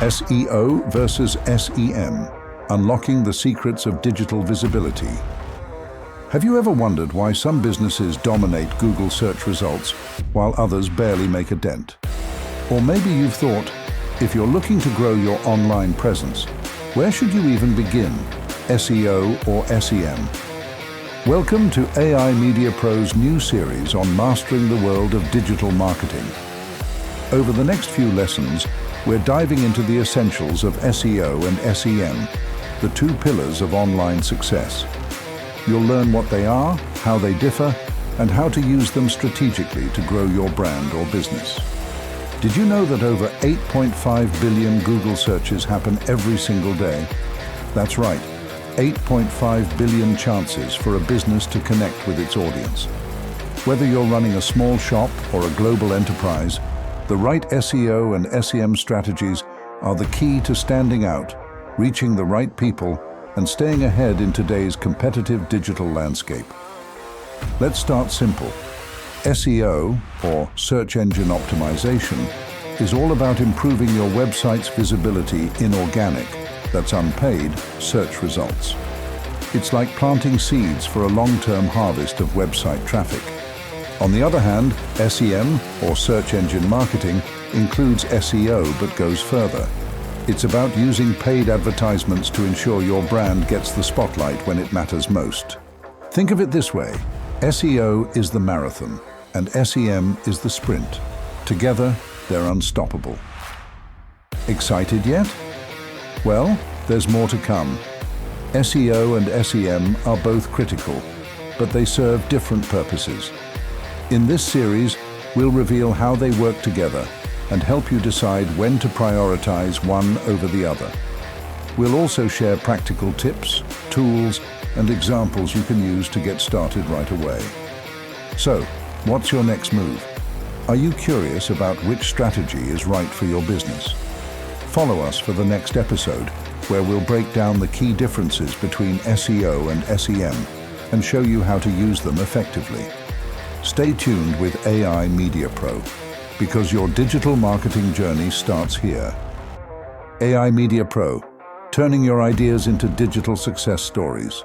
SEO versus SEM, unlocking the secrets of digital visibility. Have you ever wondered why some businesses dominate Google search results while others barely make a dent? Or maybe you've thought, if you're looking to grow your online presence, where should you even begin, SEO or SEM? Welcome to AIMediaPro's new series on mastering the world of digital marketing. Over the next few lessons, we're diving into the essentials of SEO and SEM, the two pillars of online success. You'll learn what they are, how they differ, and how to use them strategically to grow your brand or business. Did you know that over 8.5 billion Google searches happen every single day? That's right, 8.5 billion chances for a business to connect with its audience. Whether you're running a small shop or a global enterprise, the right SEO and SEM strategies are the key to standing out, reaching the right people, and staying ahead in today's competitive digital landscape. Let's start simple. SEO, or search engine optimization, is all about improving your website's visibility in organic, that's unpaid, search results. It's like planting seeds for a long-term harvest of website traffic. On the other hand, SEM, or search engine marketing, includes SEO but goes further. It's about using paid advertisements to ensure your brand gets the spotlight when it matters most. Think of it this way: SEO is the marathon, and SEM is the sprint. Together, they're unstoppable. Excited yet? Well, there's more to come. SEO and SEM are both critical, but they serve different purposes. In this series, we'll reveal how they work together and help you decide when to prioritize one over the other. We'll also share practical tips, tools, and examples you can use to get started right away. So, what's your next move? Are you curious about which strategy is right for your business? Follow us for the next episode, where we'll break down the key differences between SEO and SEM and show you how to use them effectively. Stay tuned with AIMediaPro, because your digital marketing journey starts here. AIMediaPro, turning your ideas into digital success stories.